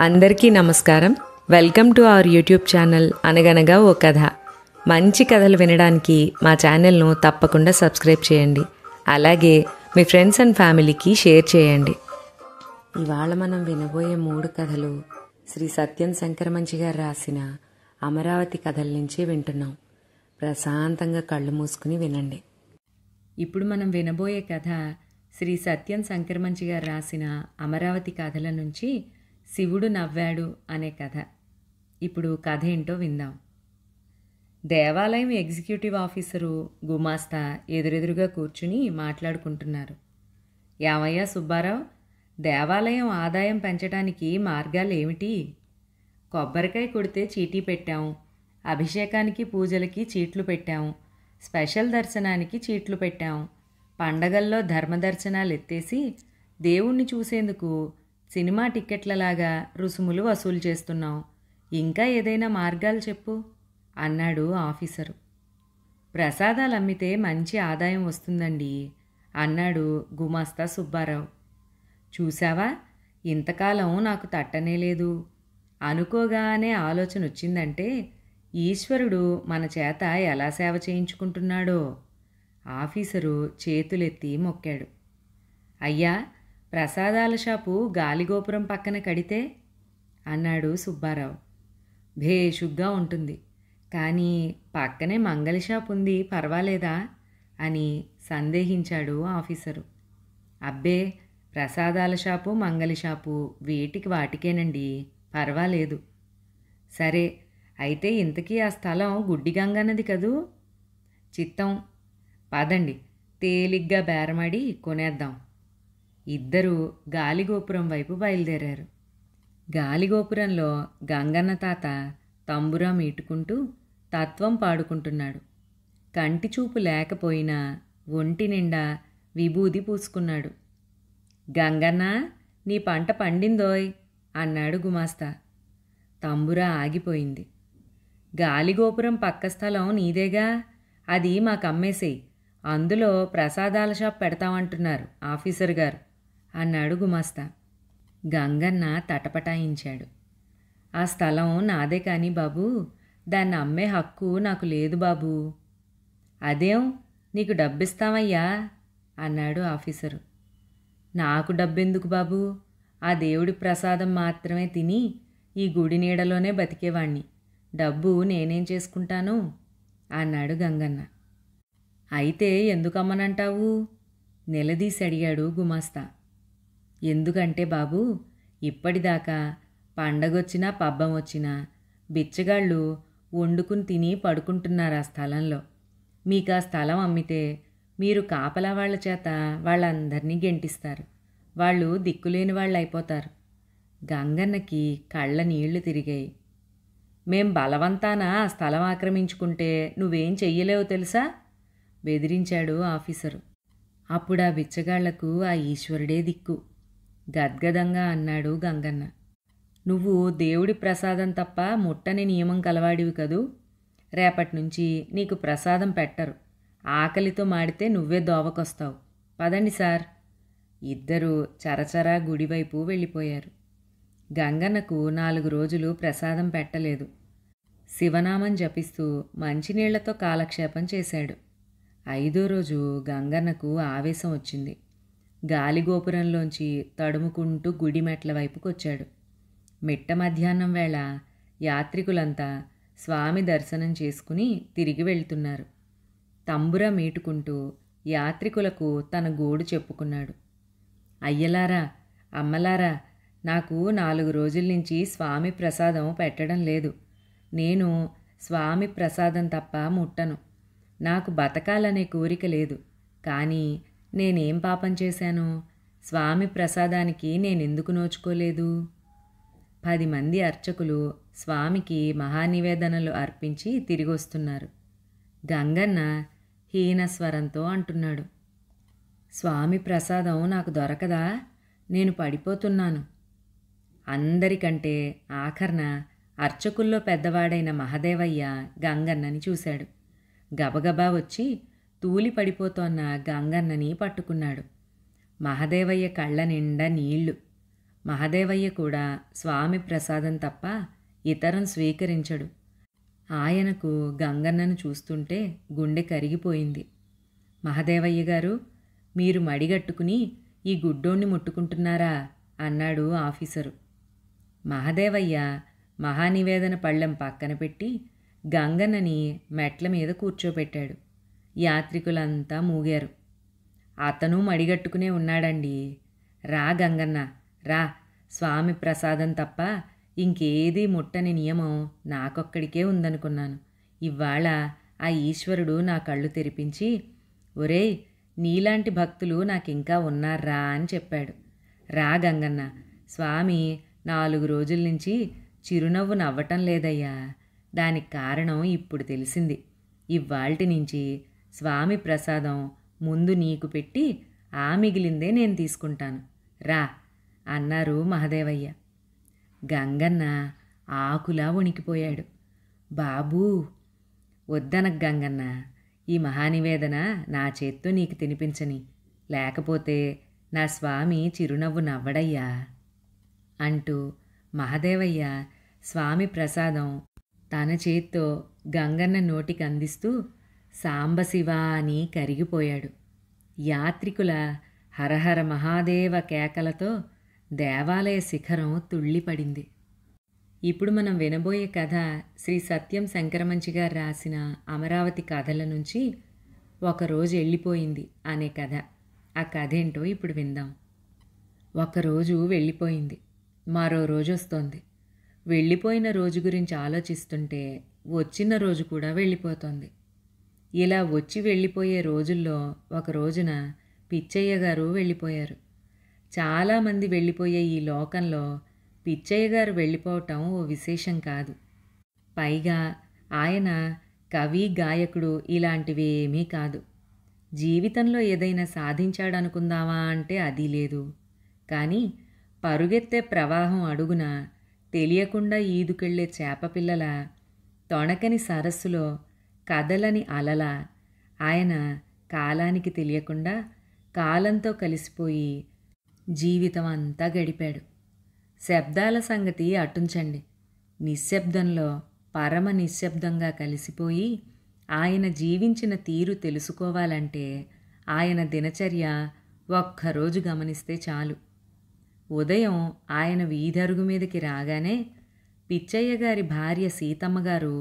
అందరికీ నమస్కారం. Welcome to our YouTube channel అనగనగా ఓ కథ. మంచి కథలు వినడానికి మా ఛానల్ను తప్పకుండా సబ్స్క్రైబ్ చేయండి. అలాగే మీ ఫ్రెండ్స్ అండ్ ఫ్యామిలీకి షేర్ చేయండి. ఇవాళ మనం వినబోయే 3 కథలు శ్రీ సత్యం శంకరమంచి గారు రాసిన అమరావతి కథల నుంచి వింటున్నాం. ప్రశాంతంగా కళ్ళు మూసుకుని వినండి. ఇప్పుడు మనం వినబోయే కథ శ్రీ సత్యం శంకరమంచి గారు రాసిన అమరావతి కథల నుంచి శివుడు నవ్వాడు అనే కథ. ఇప్పుడు కథ ఏంటో విందాం. దేవాలయం ఎగ్జిక్యూటివ్ ఆఫీసరు గుమాస్తా ఎదురెదురుగా కూర్చుని మాట్లాడుకుంటున్నారు. యామయ్య సుబ్బారావు, దేవాలయం ఆదాయం పెంచడానికి మార్గాలు ఏమిటి? కొబ్బరికాయ కొడితే చీటీ పెట్టాం, అభిషేకానికి పూజలకి చీట్లు పెట్టాం, స్పెషల్ దర్శనానికి చీట్లు పెట్టాం, పండగల్లో ధర్మదర్శనాలు ఎత్తేసి దేవుణ్ణి చూసేందుకు సినిమా టిక్కెట్లలాగా రుసుములు వసూలు చేస్తున్నాం. ఇంకా ఏదైనా మార్గాలు చెప్పు అన్నాడు ఆఫీసరు. ప్రసాదాలు అమ్మితే మంచి ఆదాయం వస్తుందండి అన్నాడు గుమాస్తా సుబ్బారావు. చూసావా, ఇంతకాలం నాకు తట్టనే లేదు. అనుకోగానే ఆలోచన వచ్చిందంటే ఈశ్వరుడు మన చేత ఎలా సేవ చేయించుకుంటున్నాడో. ఆఫీసరు చేతులెత్తి మొక్కాడు. అయ్యా, ప్రసాదాల షాపు గాలిగోపురం పక్కన కడితే అన్నాడు సుబ్బారావు. భేషుగ్గా ఉంటుంది, కానీ పక్కనే మంగలి షాపు ఉంది, పర్వాలేదా అని సందేహించాడు ఆఫీసరు. అబ్బే, ప్రసాదాల షాపు మంగలి షాపు వీటికి వాటికేనండి, పర్వాలేదు. సరే, అయితే ఇంతకీ ఆ స్థలం గుడ్డిగంగన్నది కదూ? చిత్తం, పదండి తేలిగ్గా బేరమాడి కొనేద్దాం. ఇద్దరూ గాలిగోపురం వైపు బయలుదేరారు. గాలిగోపురంలో గంగన్న తాత తంబురా మీటుకుంటూ తత్వం పాడుకుంటున్నాడు. కంటి చూపు లేకపోయినా ఒంటి నిండా విభూది పూసుకున్నాడు. గంగన్న, నీ పంట పండిందోయ్ అన్నాడు గుమాస్తా. తంబురా ఆగిపోయింది. గాలిగోపురం పక్క స్థలం నీదేగా, అది మాకమ్మేసేయి, అందులో ప్రసాదాల షాప్ పెడతామంటున్నారు ఆఫీసర్ గారు అన్నాడు గుమాస్తా. గంగన్న తటపటాయించాడు. ఆ స్థలం నాదే కానీ బాబూ, దాన్ని అమ్మే హక్కు నాకు లేదు బాబూ. అదేం, నీకు డబ్బిస్తామయ్యా అన్నాడు ఆఫీసరు. నాకు డబ్బెందుకు బాబూ, ఆ దేవుడి ప్రసాదం మాత్రమే తిని ఈ గుడి నీడలోనే బతికేవాణ్ణి, డబ్బు నేనేం చేసుకుంటాను అన్నాడు గంగన్న. అయితే ఎందుకమ్మనంటావు నిలదీసి అడిగాడు గుమాస్తా. ఎందుకంటే బాబూ, ఇప్పటిదాకా పండగొచ్చినా పబ్బం వచ్చినా బిచ్చగాళ్ళు వండుకుని తిని పడుకుంటున్నారు ఆ స్థలంలో. మీకు ఆ స్థలం అమ్మితే మీరు కాపలా వాళ్ళ చేత వాళ్ళందరినీ గెంటిస్తారు, వాళ్ళు దిక్కులేని వాళ్ళు అయిపోతారు. గంగన్నకి కళ్ళ నీళ్లు తిరిగాయి. మేం బలవంతాన ఆ స్థలం ఆక్రమించుకుంటే నువ్వేం చెయ్యలేవు తెలుసా బెదిరించాడు ఆఫీసరు. అప్పుడు ఆ బిచ్చగాళ్లకు ఆ ఈశ్వరుడే దిక్కు గద్గదంగా అన్నాడు గంగన్న. నువ్వు దేవుడి ప్రసాదం తప్ప ముట్టని నియమం కలవాడివి కదూ, రేపటి నుంచి నీకు ప్రసాదం పెట్టరు, ఆకలితో మాడితే నువ్వే దోవకొస్తావు, పదండి సార్. ఇద్దరూ చరచరా గుడివైపు వెళ్ళిపోయారు. గంగన్నకు 4 రోజులు ప్రసాదం పెట్టలేదు. శివనామం జపిస్తూ మంచినీళ్లతో కాలక్షేపం చేశాడు. 5వ రోజు గంగన్నకు ఆవేశం వచ్చింది. గాలిగోపురంలోంచి తడుముకుంటూ గుడి మెట్ల వైపుకొచ్చాడు. మిట్ట మధ్యాహ్నం వేళ యాత్రికులంతా స్వామి దర్శనం చేసుకుని తిరిగి వెళ్తున్నారు. తంబుర మీటుకుంటూ యాత్రికులకు తన గోడు చెప్పుకున్నాడు. అయ్యలారా, అమ్మలారా, నాకు 4 రోజుల నుంచి స్వామి ప్రసాదం పెట్టడం లేదు. నేను స్వామి ప్రసాదం తప్ప ముట్టను. నాకు బతకాలనే కోరిక లేదు, కానీ నేనేం పాపం చేశాను? స్వామి ప్రసాదానికి నేనెందుకు నోచుకోలేదు? 10 మంది అర్చకులు స్వామికి మహానివేదనలు అర్పించి తిరిగొస్తున్నారు. గంగన్న హీనస్వరంతో అంటున్నాడు. స్వామి ప్రసాదం నాకు దొరకదా? నేను పడిపోతున్నాను. అందరికంటే ఆఖర్న అర్చకుల్లో పెద్దవాడైన మహదేవయ్య గంగన్నని చూశాడు. గబగబా వచ్చి తూలి పడిపోతోన్న గంగన్నని పట్టుకున్నాడు. మహదేవయ్య కళ్ళ నిండా నీళ్లు. మహదేవయ్య కూడా స్వామి ప్రసాదం తప్ప ఇతరం స్వీకరించడు. ఆయనకు గంగన్నను చూస్తుంటే గుండె కరిగిపోయింది. మహదేవయ్య గారు, మీరు మడిగట్టుకుని ఈ గుడ్డోణ్ణి ముట్టుకుంటున్నారా అన్నాడు ఆఫీసరు. మహదేవయ్య మహానివేదన పళ్ళెం పక్కన పెట్టి గంగన్నని మెట్ల మీద కూర్చోబెట్టాడు. యాత్రికులంతా మూగారు. అతను మడిగట్టుకునే ఉన్నాడండి. రా గంగన్న, రా. స్వామి ప్రసాదం తప్ప ఇంకేదీ ముట్టని నియమం నాకొక్కడికే ఉందనుకున్నాను. ఇవాళ ఆ ఈశ్వరుడు నా కళ్ళు తెరిపించి, ఒరేయ్, నీలాంటి భక్తులు నాకింకా ఉన్నారా అని చెప్పాడు. రా గంగన్న, స్వామి 4 రోజుల నుంచి చిరునవ్వు నవ్వటం లేదయ్యా. దానికి కారణం ఇప్పుడు తెలిసింది. ఇవాల్టి నుంచి స్వామి ప్రసాదం ముందు నీకు పెట్టి ఆ మిగిలిందే నేను తీసుకుంటాను, రా అన్నారు మహదేవయ్య. గంగన్న ఆకులా వణికిపోయాడు. బాబూ, వద్దనకు గంగన్న, ఈ మహానివేదన నా చేత్తో నీకు తినిపించని, లేకపోతే నా స్వామి చిరునవ్వు నవ్వడయ్యా అంటూ మహదేవయ్య స్వామి ప్రసాదం తన చేత్తో గంగన్న నోటికి అందిస్తూ సాంబశివ అని కరిగిపోయాడు. యాత్రికుల హరహర మహాదేవ కేకలతో దేవాలయ శిఖరం తుళ్ళిపడింది. ఇప్పుడు మనం వినబోయే కథ శ్రీ సత్యం శంకరమంచి గారు రాసిన అమరావతి కథల నుంచి ఒకరోజు వెళ్ళిపోయింది అనే కథ. ఆ కథ ఏంటో ఇప్పుడు విందాం. ఒకరోజు వెళ్ళిపోయింది, మరో రోజు వస్తోంది. వెళ్ళిపోయిన రోజు గురించి ఆలోచిస్తుంటే వచ్చిన రోజు కూడా వెళ్ళిపోతోంది. ఇలా వచ్చి వెళ్ళిపోయే రోజుల్లో ఒక రోజున పిచ్చయ్య గారు వెళ్ళిపోయారు. చాలామంది వెళ్ళిపోయే ఈ లోకంలో పిచ్చయ్య గారు వెళ్ళిపోవటం ఓ విశేషం కాదు. పైగా ఆయన కవి, గాయకుడు ఇలాంటివి ఏమీ కాదు. జీవితంలో ఏదైనా సాధించాడనుకుందామా అంటే అది లేదు. కానీ పరుగెత్తే ప్రవాహం అడుగున తెలియకుండా ఈదుకెళ్లే చేపపిల్లల, తొణకని సరస్సులో కదలని అలల ఆయన కాలానికి తెలియకుండా కాలంతో కలిసిపోయి జీవితం అంతా గడిపాడు. శబ్దాల సంగతి అటుంచండి, నిశ్శబ్దంలో పరమ నిశ్శబ్దంగా కలిసిపోయి ఆయన జీవించిన తీరు తెలుసుకోవాలంటే ఆయన దినచర్య ఒక్కరోజు గమనిస్తే చాలు. ఉదయం ఆయన వీధరుగు మీదకి రాగానే పిచ్చయ్య గారి భార్య సీతమ్మగారు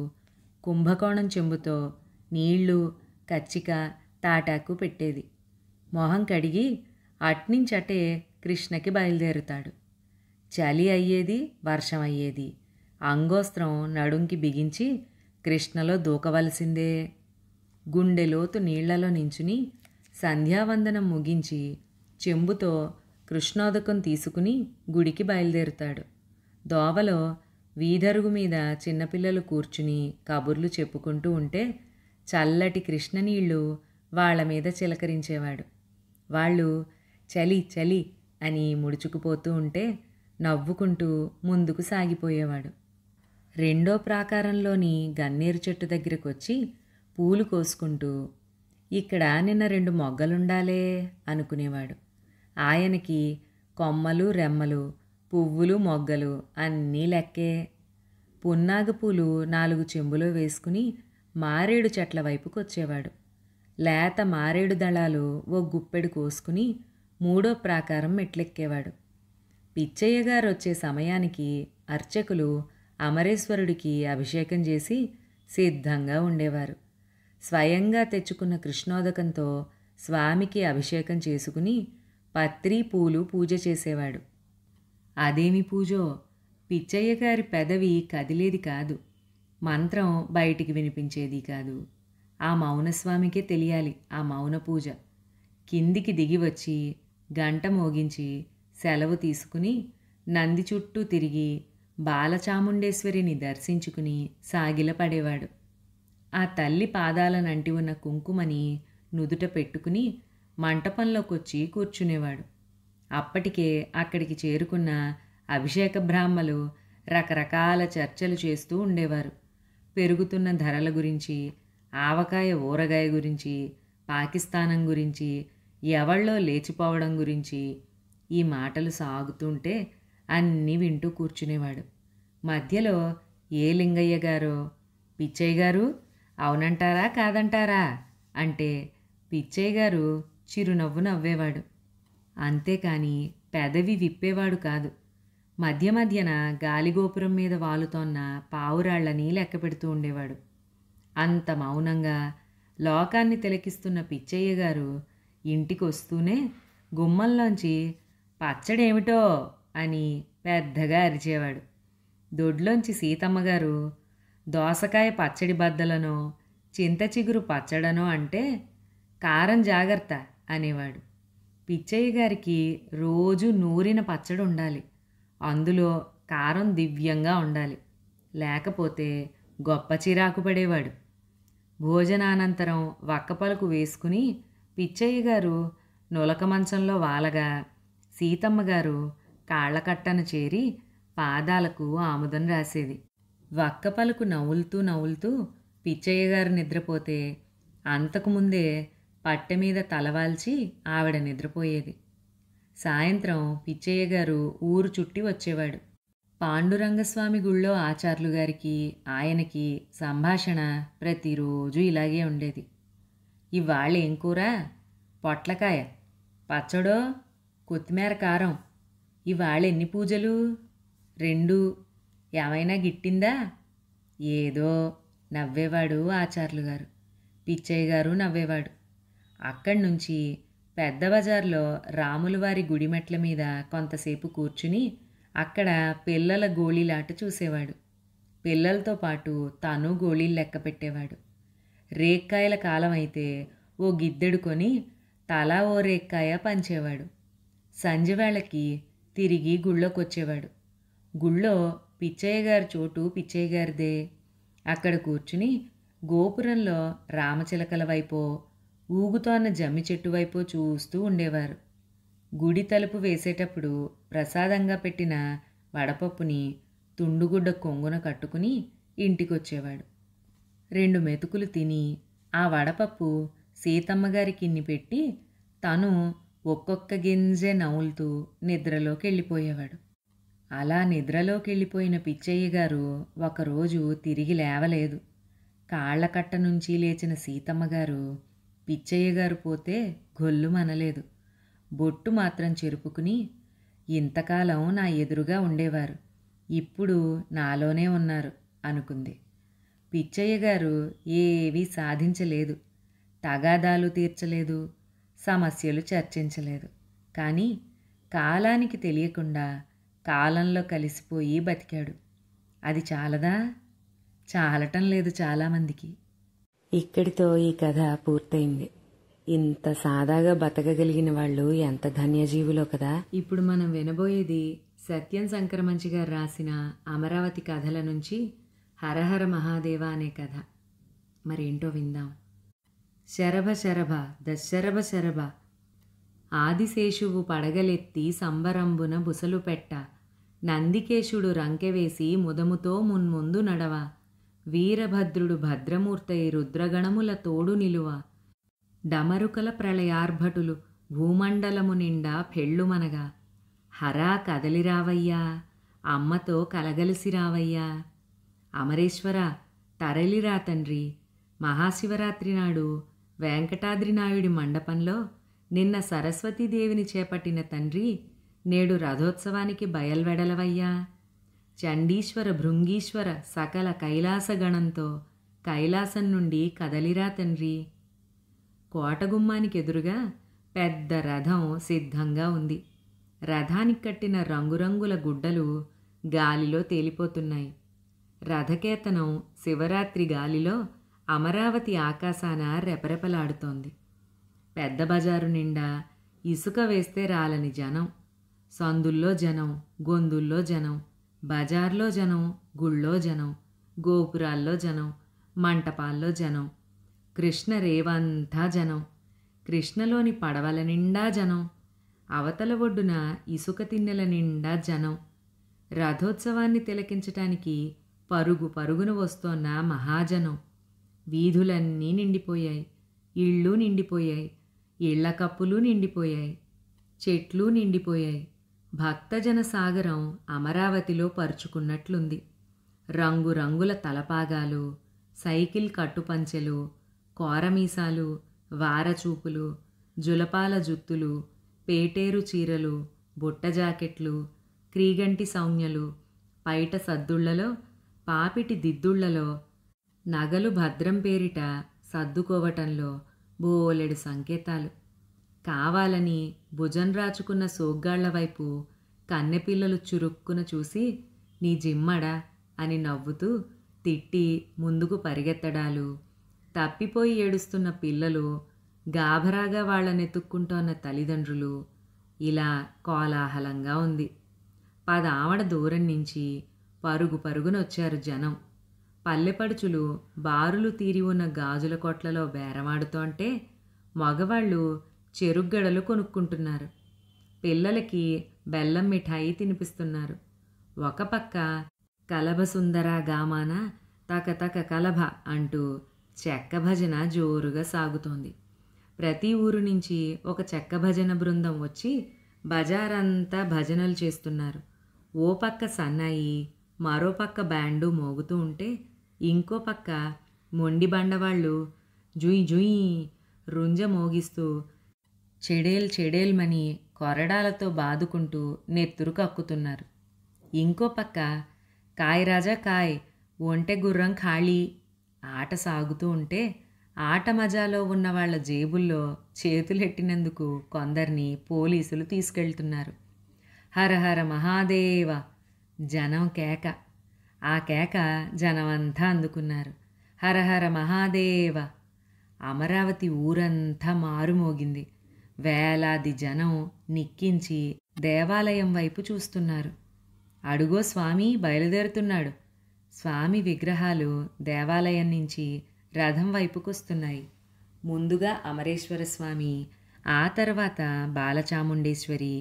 కుంభకోణం చెంబుతో నీళ్లు, కచ్చిక, తాటాకు పెట్టేది. మొహం కడిగి అట్నుంచటే కృష్ణకి బయలుదేరుతాడు. చలి అయ్యేది, వర్షం అయ్యేది, అంగోస్త్రం నడుంకి బిగించి కృష్ణలో దూకవలసిందే. గుండెలోతు నీళ్లలో నించుని సంధ్యావందనం ముగించి చెంబుతో కృష్ణోదకం తీసుకుని గుడికి బయలుదేరుతాడు. దోవలో వీధరుగు మీద చిన్నపిల్లలు కూర్చుని కబుర్లు చెప్పుకుంటూ ఉంటే చల్లటి కృష్ణనీళ్లు వాళ్ల మీద చిలకరించేవాడు. వాళ్ళు చలి చలి అని ముడుచుకుపోతూ ఉంటే నవ్వుకుంటూ ముందుకు సాగిపోయేవాడు. రెండో ప్రాకారంలోని గన్నేరు చెట్టు దగ్గరకు వచ్చి పూలు కోసుకుంటూ ఇక్కడ నిన్న 2 మొగ్గలుండాలే అనుకునేవాడు. ఆయనకి కొమ్మలు, రెమ్మలు, పువ్వులు, మొగ్గలు అన్నీ లెక్కే. పున్నాగ పూలు 4 చెంబులో వేసుకుని మారేడు చెట్ల వైపుకొచ్చేవాడు. లేత మారేడు దళాలు ఓ గుప్పెడు కోసుకుని 3వ ప్రాకారం మెట్లెక్కేవాడు. పిచ్చయ్య గారు వచ్చే సమయానికి అర్చకులు అమరేశ్వరుడికి అభిషేకం చేసి సిద్ధంగా ఉండేవారు. స్వయంగా తెచ్చుకున్న కృష్ణోదకంతో స్వామికి అభిషేకం చేసుకుని పత్రి, పూలు పూజ చేసేవాడు. అదేమి పూజో, పిచ్చయ్య గారి పెదవి కదిలేది కాదు, మంత్రం బయటికి వినిపించేది కాదు. ఆ మౌనస్వామికే తెలియాలి ఆ మౌన పూజ. కిందికి దిగి వచ్చి గంట మోగించి సెలవు తీసుకుని నంది చుట్టూ తిరిగి బాలచాముండేశ్వరిని దర్శించుకుని సాగిలపడేవాడు. ఆ తల్లి పాదాలనంటి ఉన్న కుంకుమని నుదుట పెట్టుకుని మంటపంలోకొచ్చి కూర్చునేవాడు. అప్పటికే అక్కడికి చేరుకున్న అభిషేక బ్రాహ్మలు రకరకాల చర్చలు చేస్తూ ఉండేవారు. పెరుగుతున్న ధరల గురించి, ఆవకాయ ఊరగాయ గురించి, పాకిస్తానం గురించి, ఎవళ్ళో లేచిపోవడం గురించి ఈ మాటలు సాగుతుంటే అన్నీ వింటూ కూర్చునేవాడు. మధ్యలో ఏ లింగయ్య గారో పిచ్చయ్య గారు అవునంటారా కాదంటారా అంటే పిచ్చయ్య గారు చిరునవ్వు నవ్వేవాడు. అంతేకాని పెదవి విప్పేవాడు కాదు. మధ్య మధ్యన గాలిగోపురం మీద వాలుతోన్న పావురాళ్లని లెక్క పెడుతూ ఉండేవాడు. అంత మౌనంగా లోకాన్ని తిలకిస్తున్న పిచ్చయ్య గారు ఇంటికొస్తూనే గుమ్మంలోంచి పచ్చడేమిటో అని పెద్దగా అరిచేవాడు. దొడ్లోంచి సీతమ్మగారు దోసకాయ పచ్చడి బద్దలనో చింత చిగురు పచ్చడనో అంటే కారం జాగ్రత్త అనేవాడు. పిచ్చయ్య గారికి రోజు నూరిన పచ్చడి ఉండాలి. అందులో కారం దివ్యంగా ఉండాలి. లేకపోతే గొప్ప చిరాకు పడేవాడు. భోజనానంతరం వక్కపలుకు వేసుకుని పిచ్చయ్య గారు నులక మంచంలో వాలగా సీతమ్మగారు కాళ్ళకట్టను చేరి పాదాలకు ఆముదం రాసేది. వక్కపలుకు నవ్వులుతూ నవ్వులుతూ పిచ్చయ్య గారు నిద్రపోతే అంతకుముందే పట్టె మీద తలవాల్చి ఆవిడ నిద్రపోయేది. సాయంత్రం పిచ్చయ్య గారు ఊరు చుట్టి వచ్చేవాడు. పాండురంగస్వామి గుళ్ళో ఆచార్లు గారికి ఆయనకి సంభాషణ ప్రతిరోజు ఇలాగే ఉండేది. ఇవాళ ఏం కూర? పొట్లకాయ. పచ్చడో? కొత్తిమీర కారం. ఇవాళ ఎన్ని పూజలు? 2. ఏమైనా గిట్టిందా? ఏదో నవ్వేవాడు ఆచార్లు గారు. పిచ్చయ్య గారు నవ్వేవాడు. అక్కడి నుంచి పెద్ద బజార్లో రాములవారి గుడిమెట్ల మీద కొంతసేపు కూర్చుని అక్కడ పిల్లల గోళీలాట చూసేవాడు. పిల్లలతో పాటు తను గోళీలు లెక్క పెట్టేవాడు. రేక్కాయల కాలం అయితే ఓ గిద్దెడు కొని తలా ఓ రేక్కాయ పంచేవాడు. సంజెవేళకి తిరిగి గుళ్ళోకొచ్చేవాడు. గుళ్ళో పిచ్చయ్య గారి చోటు పిచ్చయ్య గారిదే. అక్కడ కూర్చుని గోపురంలో రామచిలకల వైపో ఊగుతోన్న జమ్మి చెట్టు వైపో చూస్తూ ఉండేవారు. గుడి తలుపు వేసేటప్పుడు ప్రసాదంగా పెట్టిన వడపప్పుని తుండుగుడ్డ కొంగున కట్టుకుని ఇంటికొచ్చేవాడు. 2 మెతుకులు తిని ఆ వడపప్పు సీతమ్మగారికి ఇన్ని పెట్టి తను ఒక్కొక్క గింజే నవ్వులుతూ నిద్రలోకి వెళ్ళిపోయేవాడు. అలా నిద్రలోకి వెళ్ళిపోయిన పిచ్చయ్య గారు ఒకరోజు తిరిగి లేవలేదు. కాళ్లకట్ట నుంచి లేచిన సీతమ్మగారు పిచ్చయ్య గారు పోతే గొల్లుమనలేదు. బొట్టు మాత్రం చెరుపుకుని ఇంతకాలం నా ఎదురుగా ఉండేవారు, ఇప్పుడు నాలోనే ఉన్నారు అనుకుంది. పిచ్చయ్య గారు ఏవీ సాధించలేదు, తగాదాలు తీర్చలేదు, సమస్యలు చర్చించలేదు. కానీ కాలానికి తెలియకుండా కాలంలో కలిసిపోయి బతికాడు. అది చాలదా? చాలటం లేదు చాలామందికి. ఇక్కడితో ఈ కథ పూర్తయింది. ఇంత సాదాగా బతకగలిగిన వాళ్ళు ఎంత ధన్యజీవులో కదా. ఇప్పుడు మనం వినబోయేది సత్యం సంక్రమంచి గారు రాసిన అమరావతి కథల నుంచి హరహర మహాదేవ అనే కథ. మరేంటో విందాం. శరభ శరభ దశరభ శరభ ఆదిశేషువు పడగలెత్తి సంబరంబున బుసలు పెట్ట నందికేశుడు రంకెవేసి ముదముతో మున్ముందు నడవ వీరభద్రుడు భద్రమూర్తై రుద్రగణముల తోడు నిలువ డమరుకల ప్రళయార్భటులు భూమండలము నిండా పెళ్ళుమనగా హరా కదలిరావయ్యా, అమ్మతో కలగలిసి రావయ్యా, అమరేశ్వర తరలిరా తండ్రి, మహాశివరాత్రి నాడు వెంకటాద్రి నాయుడి మండపంలో నిన్న సరస్వతీదేవిని చేపట్టిన తండ్రి నేడు రథోత్సవానికి బయల్వెడలవయ్యా, చండీశ్వర భృంగీశ్వర సకల కైలాసగణంతో కైలాసం నుండి కదలిరా తండ్రి. కోటగుమ్మానికి ఎదురుగా పెద్ద రథం సిద్ధంగా ఉంది. రథానికి కట్టిన రంగురంగుల గుడ్డలు గాలిలో తేలిపోతున్నాయి. రథకేతనం శివరాత్రి గాలిలో అమరావతి ఆకాశాన రెపరెపలాడుతోంది. పెద్ద బజారు నిండా ఇసుక వేస్తే రాలని జనం, సందుల్లో జనం, గొందుల్లో జనం, బజార్లో జనం, గుళ్ళో జనం, గోపురాల్లో జనం, మంటపాల్లో జనం, కృష్ణ రేవంతా జనం, కృష్ణలోని పడవల నిండా జనం, అవతల ఒడ్డున ఇసుక తిన్నెల నిండా జనం. రథోత్సవాన్ని తిలకించటానికి పరుగు పరుగున వస్తోన్న మహాజనం. వీధులన్నీ నిండిపోయాయి, ఇళ్ళు నిండిపోయాయి, ఇళ్ల కప్పులు నిండిపోయాయి, చెట్లు నిండిపోయాయి, భక్తజన సాగరం అమరావతిలో పరుచుకున్నట్లుంది. రంగురంగుల తలపాగాలు, సైకిల్ కట్టుపంచెలు, కోరమీసాలు, వారచూపులు, జులపాల జుత్తులు, పేటేరు చీరలు, బుట్ట జాకెట్లు, క్రీగంటి సౌజ్ఞలు, పైట సద్దుళ్లలో, పాపిటి దిద్దుళ్లలో, నగలు భద్రం పేరిట సర్దుకోవటంలో బోలెడు సంకేతాలు. కావాలని భుజం రాచుకున్న సోగ్గాళ్ల వైపు కన్నెపిల్లలు చురుక్కున చూసి నీ జిమ్మడా అని నవ్వుతూ తిట్టి ముందుకు పరిగెత్తడాలు, తప్పిపోయి ఏడుస్తున్న పిల్లలు, గాభరాగా వాళ్ళనెత్తుక్కుంటోన్న తల్లిదండ్రులు, ఇలా కోలాహలంగా ఉంది. 10 ఆమడ దూరం నుంచి పరుగు పరుగునొచ్చారు జనం. పల్లెపడుచులు బారులు తీరి ఉన్న గాజుల కొట్లలో బేరమాడుతోంటే మగవాళ్ళు చెరుగ్గడలు కొనుక్కుంటున్నారు. పిల్లలకి బెల్లం మిఠాయి తినిపిస్తున్నారు. ఒక పక్క కలభసుందర గామాన తకతక కలభ అంటూ చెక్క భజన జోరుగా సాగుతోంది. ప్రతి ఊరు నుంచి ఒక చెక్క భజన బృందం వచ్చి బజారంతా భజనలు చేస్తున్నారు. ఓ పక్క సన్నాయి, మరో పక్క బ్యాండు మోగుతూ ఉంటే ఇంకో పక్క మొండి బండవాళ్ళు జుయ్ జుయ్ రుంజ మోగిస్తూ చెడేల్మని కొరడాలతో బాదుకుంటూ నెత్తురు కక్కుతున్నారు. ఇంకో పక్క కాయ్ రాజా కాయ్, ఒంటె గుర్రం ఖాళీ ఆట సాగుతూ ఉంటే ఆట మజాలో ఉన్న వాళ్ళ జేబుల్లో చేతులెట్టినందుకు కొందరిని పోలీసులు తీసుకెళ్తున్నారు. హరహర మహాదేవ జనం కేక. ఆ కేక జనమంతా అందుకున్నారు. హరహర మహాదేవ. అమరావతి ఊరంతా మారుమోగింది. వేలాది జనం నిక్కించి దేవాలయం వైపు చూస్తున్నారు. అడుగో స్వామి బయలుదేరుతున్నాడు. స్వామి విగ్రహాలు దేవాలయం నుంచి రథం వైపుకొస్తున్నాయి. ముందుగా అమరేశ్వర స్వామి, ఆ తర్వాత బాలచాముండేశ్వరి,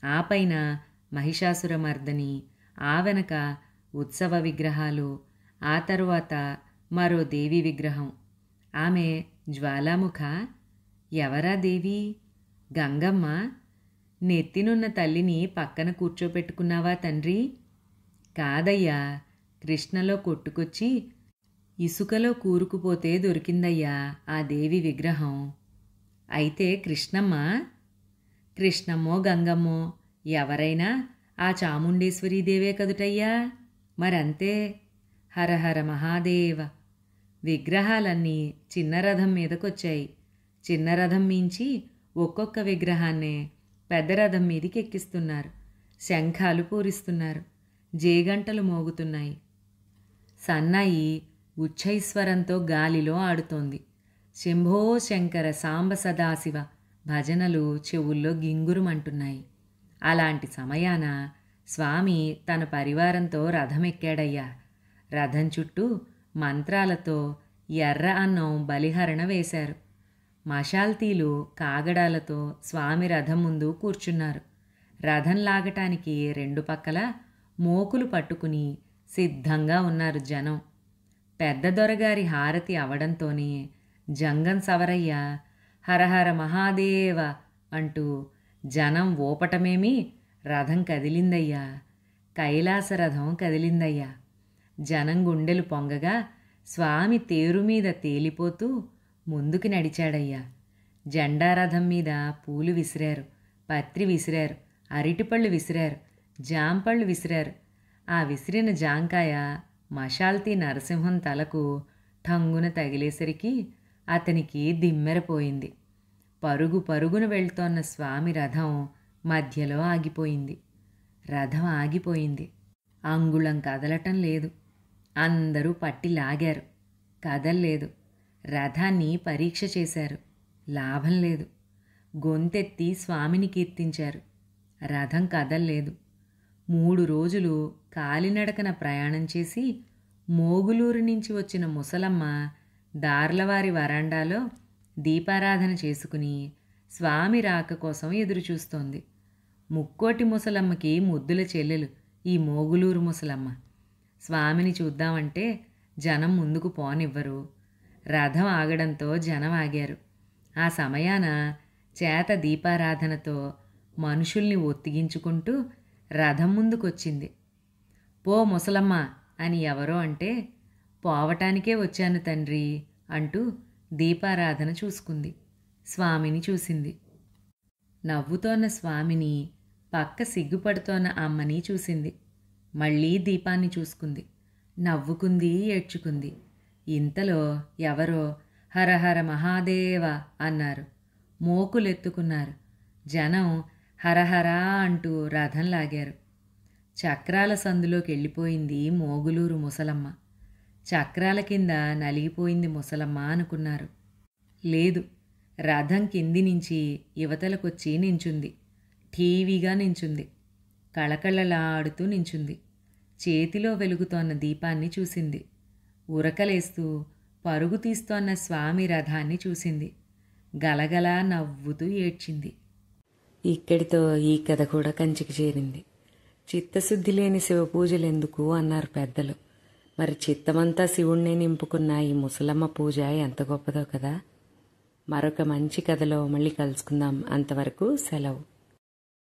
ఆ పైన మహిషాసురమర్దని, ఆ వెనక ఉత్సవ విగ్రహాలు, ఆ తరువాత మరో దేవి విగ్రహం. ఆమె జ్వాలాముఖ. ఎవరా దేవి? గంగమ్మ. నెత్తినున్న తల్లిని పక్కన కూర్చోపెట్టుకున్నావా తండ్రి? కాదయ్యా, కృష్ణలో కొట్టుకొచ్చి ఇసుకలో కూరుకుపోతే దొరికిందయ్యా ఆ దేవి విగ్రహం. అయితే కృష్ణమ్మ? కృష్ణమ్మో గంగమ్మో ఎవరైనా ఆ చాముండేశ్వరీదేవే కదుటయ్యా. మరంతే. హరహర మహాదేవ. విగ్రహాలన్నీ చిన్న రథం మీదకొచ్చాయి. చిన్న రథం మించి ఒక్కొక్క విగ్రహాన్నే పెద్ద రథం మీదికి ఎక్కిస్తున్నారు. శంఖాలు పూరిస్తున్నారు. జేగంటలు మోగుతున్నాయి. సన్నాయి ఉచ్చైస్వరంతో గాలిలో ఆడుతోంది. శంభో శంకర సాంబ సదాశివ భజనలు చెవుల్లో గింగురుమంటున్నాయి. అలాంటి సమయాన స్వామి తన పరివారంతో రథమెక్కాడయ్యా. రథం చుట్టూ మంత్రాలతో ఎర్ర అన్నం బలిహరణ వేశారు. మషాల్తీలు కాగడాలతో స్వామి రథం ముందు కూర్చున్నారు. రథం లాగటానికి 2 పక్కల మోకులు పట్టుకుని సిద్ధంగా ఉన్నారు జనం. పెద్ద దొరగారి హారతి అవడంతోనే జంగం సవరయ్య హరహర మహాదేవ అంటూ జనం ఊపటమేమి రథం కదిలిందయ్యా. కైలాస రథం కదిలిందయ్యా. జనం గుండెలు పొంగగా స్వామి తేరు మీద తేలిపోతూ ముందుకు నడిచాడయ్యా. జెండారథం మీద పూలు విసిరారు, పత్రి విసిరారు, అరటిపళ్ళు విసిరారు, జాంపళ్ళు విసిరారు. ఆ విసిరిన జాంకాయ మషాల్తీ నరసింహం తలకు ఠంగున తగిలేసరికి అతనికి దిమ్మెరపోయింది. పరుగు పరుగున వెళ్తోన్న స్వామి రథం మధ్యలో ఆగిపోయింది. రథం ఆగిపోయింది. అంగుళం కదలటం లేదు. అందరూ పట్టి లాగారు. కదల్లేదు. రథాన్ని పరీక్ష చేశారు. లాభం లేదు. గొంతెత్తి స్వామిని కీర్తించారు. రథం కదల్లేదు. 3 రోజులు కాలినడకన ప్రయాణం చేసి మోగులూరు నుంచి వచ్చిన ముసలమ్మ దార్లవారి వరాండాలో దీపారాధన చేసుకుని స్వామి రాక కోసం ఎదురుచూస్తోంది. ముక్కోటి ముసలమ్మకి ముద్దుల చెల్లెలు ఈ మోగులూరు ముసలమ్మ. స్వామిని చూద్దామంటే జనం ముందుకు పోనివ్వరు. రథం ఆగడంతో జనం ఆగారు. ఆ సమయాన చేత దీపారాధనతో మనుషుల్ని ఒత్తిగించుకుంటూ రథం ముందుకొచ్చింది. పో ముసలమ్మ అని ఎవరో అంటే, పోవటానికే వచ్చాను తండ్రి అంటూ దీపారాధన చూసుకుంది. స్వామిని చూసింది. నవ్వుతోన్న స్వామిని, పక్క సిగ్గుపడుతోన్న అమ్మని చూసింది. మళ్ళీ దీపాన్ని చూసుకుంది. నవ్వుకుంది, ఏడ్చుకుంది. ఇంతలో ఎవరో హరహర మహాదేవ అన్నారు. మోకులెత్తుకున్నారు. జనం హరహరా అంటూ రథం లాగారు. చక్రాల సందులోకి వెళ్ళిపోయింది మోగులూరు ముసలమ్మ. చక్రాల కింద నలిగిపోయింది ముసలమ్మ అనుకున్నారు. లేదు, రథం కింది నుంచి యువతలకొచ్చి నించుంది. ఠీవిగా నించుంది. కళకళలాడుతూ నించుంది. చేతిలో వెలుగుతోన్న దీపాన్ని చూసింది. ఉరకలేస్తూ పరుగు తీస్తోన్న స్వామి రథాన్ని చూసింది. గలగలా నవ్వుతూ ఏడ్చింది. ఇక్కడితో ఈ కథ కూడా కంచికి చేరింది. చిత్తశుద్ధి లేని శివపూజలెందుకు అన్నారు పెద్దలు. మరి చిత్తమంతా శివుణ్ణే నింపుకున్న ఈ ముసలమ్మ పూజ ఎంత గొప్పదో కదా. మరొక మంచి కథలో మళ్ళీ కలుసుకుందాం. అంతవరకు సెలవు.